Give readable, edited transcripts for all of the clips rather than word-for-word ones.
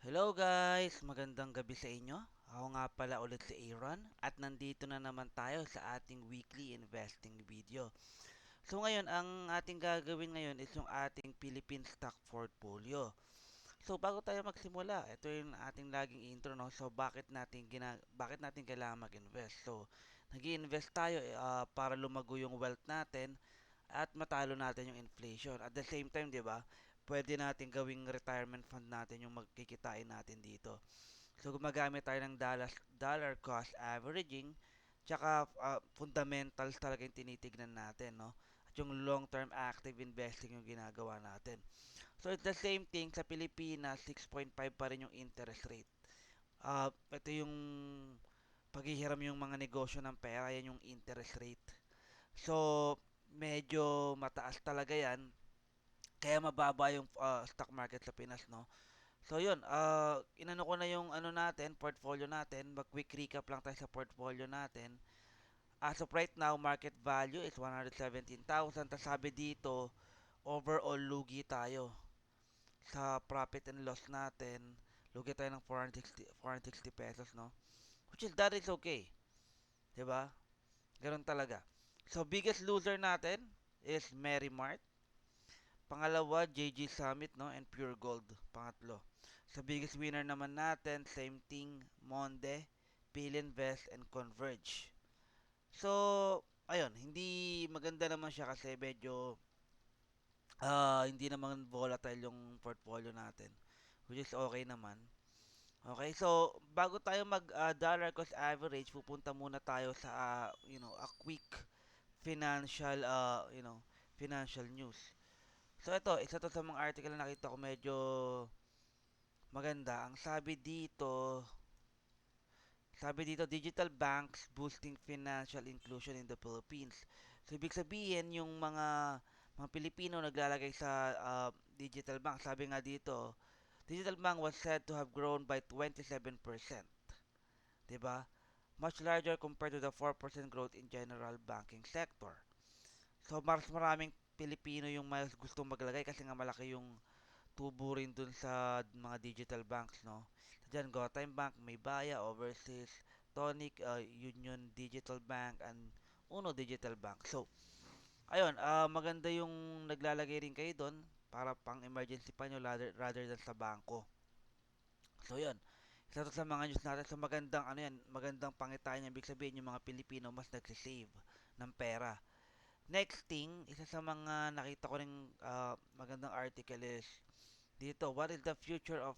Hello guys! Magandang gabi sa inyo. Ako nga pala ulit si Aaron at nandito na naman tayo sa ating weekly investing video. So ngayon, ang ating gagawin ngayon is yung ating Philippine stock portfolio. So bago tayo magsimula, ito yung ating laging intro, no. So bakit natin kailangan mag-invest? So nag-i-invest tayo para lumago yung wealth natin at matalo natin yung inflation. At the same time, 'di ba? Pwede natin gawing retirement fund natin yung magkikitain natin dito. So gumagamit tayo ng dollar cost averaging, tsaka fundamentals talaga yung tinitignan natin, no? At yung long-term active investing yung ginagawa natin. So it's the same thing sa Pilipinas, 6.5 pa rin yung interest rate. Ito yung paghihiram yung mga negosyo ng pera, yan yung interest rate. So medyo mataas talaga yan, kaya mababa yung stock market sa Pinas, no? So yun, inano ko na yung ano natin, portfolio natin. Mag-quick recap lang tayo sa portfolio natin. As of right now, market value is 117,000. Tapos sabi dito, overall lugi tayo sa profit and loss natin. Lugi tayo ng 460 pesos, no? Which is, that is okay. 'Di ba? Ganun talaga. So, biggest loser natin is Merrimart. Pangalawa, JG Summit, no? And Pure Gold. Pangatlo. Sa biggest winner naman natin, same thing, Monde, Pilinvest, and Converge. So, ayun, hindi maganda naman siya kasi medyo hindi naman volatile yung portfolio natin. Which is okay naman. Okay, so bago tayo mag dollar cost average, pupunta muna tayo sa a quick financial financial news. So ito, isa to sa mga article na nakita ko medyo maganda. Ang sabi dito, digital banks boosting financial inclusion in the Philippines. So, ibig sabihin, yung mga Pilipino naglalagay sa digital bank. Sabi nga dito, digital bank was said to have grown by 27%. 'Di ba? Much larger compared to the 4% growth in general banking sector. So, mas maraming Pilipino yung mas gustong maglagay kasi nga malaki yung tubo rin dun sa mga digital banks, no? Diyan, GoTime Bank, Maybaya, Overseas, Tonic, Union Digital Bank, and Uno Digital Bank. So, ayun, maganda yung naglalagay rin kayo doon para pang emergency pa nyo rather than sa bangko. So, yun. Isa to sa mga news natin. So, magandang, ano yan, magandang pangitain yan. Ibig sabihin, yung mga Pilipino mas nagsisave ng pera. Next thing, isa sa mga nakita ko rin magandang article is dito, what is the future of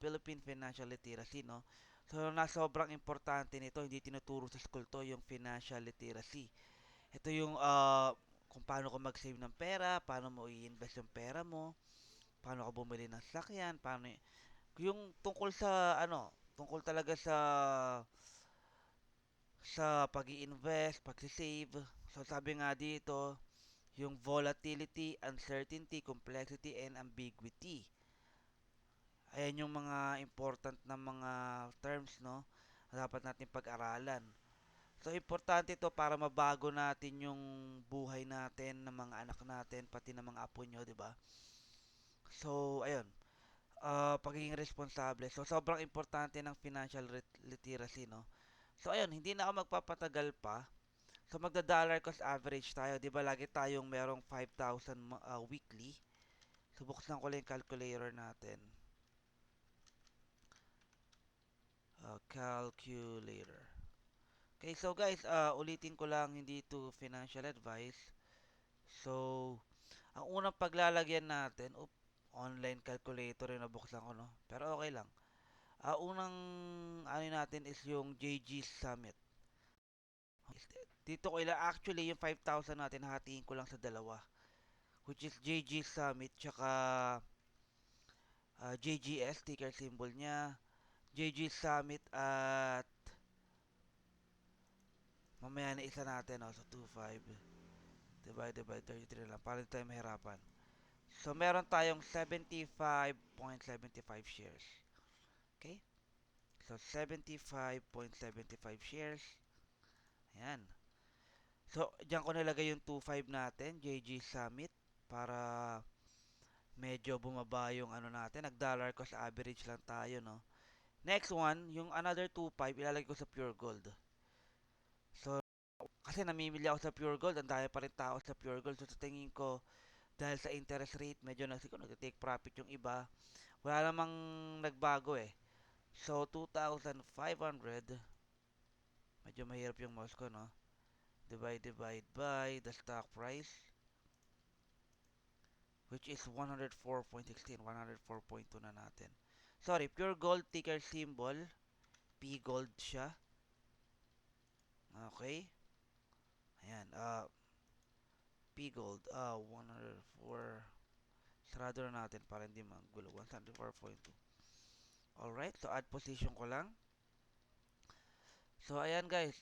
Philippine financial literacy, no? So, na sobrang importante nito, hindi tinuturo sa school to, yung financial literacy. Ito yung kung paano ka mag-save ng pera, paano mo i-invest yung pera mo, paano ka bumili ng sakyan, yung tungkol sa tungkol talaga sa pag-i-invest, pag-save. So, sabi nga dito, yung volatility, uncertainty, complexity, and ambiguity. Ayan yung mga important na mga terms, no? Na dapat natin pag-aralan. So, importante ito para mabago natin yung buhay natin, ng mga anak natin, pati ng mga apo nyo, di ba? So, ayun. Pagiging responsable. So, sobrang importante ng financial literacy, no? So, ayun, hindi na ako magpapatagal pa. So, magda-dollar cost average tayo. Di ba, lagi tayong merong 5,000 weekly. So, buksan ko lang yung calculator natin. Calculator. Okay, so guys, ulitin ko lang, hindi to financial advice. So, ang unang paglalagyan natin, online calculator yung nabuksan ko, no? Pero okay lang. Unang ano natin is yung JG Summit. Dito ko actually yung 5,000 natin, hatiin ko lang sa dalawa. Which is JG Summit, tsaka JGS, ticker symbol niya. JG Summit at mamaya na isa natin, no? So, 2.5 divided by 33 lang, para hindi tayo mahirapan. So, meron tayong 75.75 shares. Okay? So, 75.75 shares. Ayan. So, diyan ko nilagay yung 2.5 natin, JG Summit, para medyo bumaba yung ano natin, nag-dollar cost average lang tayo, no? Next one, yung another 2.5, ilalagay ko sa pure gold. So, kasi namimili ako sa pure gold, ang dami pa rin tao sa pure gold. So, sa tingin ko, dahil sa interest rate, medyo siguro nag-take profit yung iba. Wala namang nagbago eh. So, 2,500, medyo mahirap yung mouse ko, no? Divide by the stock price, which is 104.16, 104.2 na natin. Sorry, pure gold ticker symbol, P gold siya. Okay. Ayan, P gold, 104. Sarado na natin para hindi magulo. 104.2. Alright, so add position ko lang. So, ayan guys,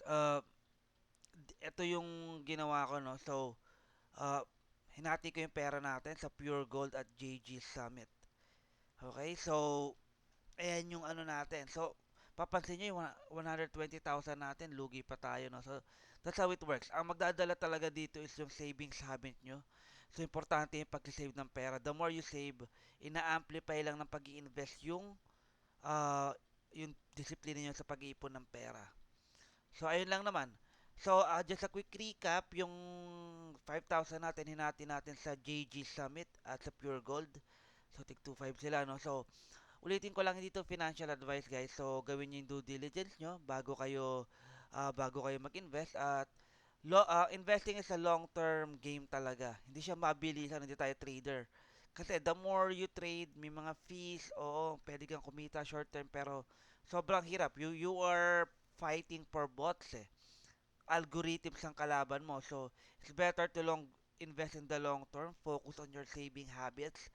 ito yung ginawa ko, no? So, uh, hinati ko yung pera natin sa Pure Gold at JG Summit. Okay, so, ayan yung ano natin. So, papansin nyo yung 120,000 natin, lugi pa tayo, no? So, that's how it works. Ang magdadala talaga dito is yung savings habit nyo. So, importante yung pag-save ng pera. The more you save, ina-amplify lang ng pag invest uh, yung disiplina nyo sa pag-iipon ng pera. So, ayun lang naman. So, just a quick recap, yung 5,000 natin, hinati natin sa JG Summit at sa Pure Gold. So, tig 2.5 sila, no? So, ulitin ko lang dito financial advice, guys. So, gawin niyo yung due diligence nyo bago kayo mag-invest. At investing is a long-term game talaga. Hindi siya mabilisan, hindi tayo trader. Kasi the more you trade, may mga fees, oo, pwede kang kumita short term, pero sobrang hirap. You are fighting for bots eh. Algorithms ang kalaban mo. So, it's better to invest in the long term, focus on your saving habits,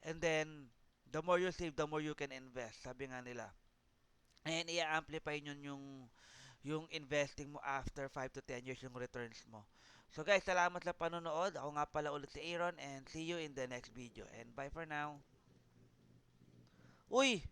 and then, the more you save, the more you can invest. Sabi nga nila. And i-amplify nyo yung investing mo after 5 to 10 years yung returns mo. So guys, salamat sa panonood. Ako nga pala ulit si Aaron and see you in the next video. And bye for now. Uy!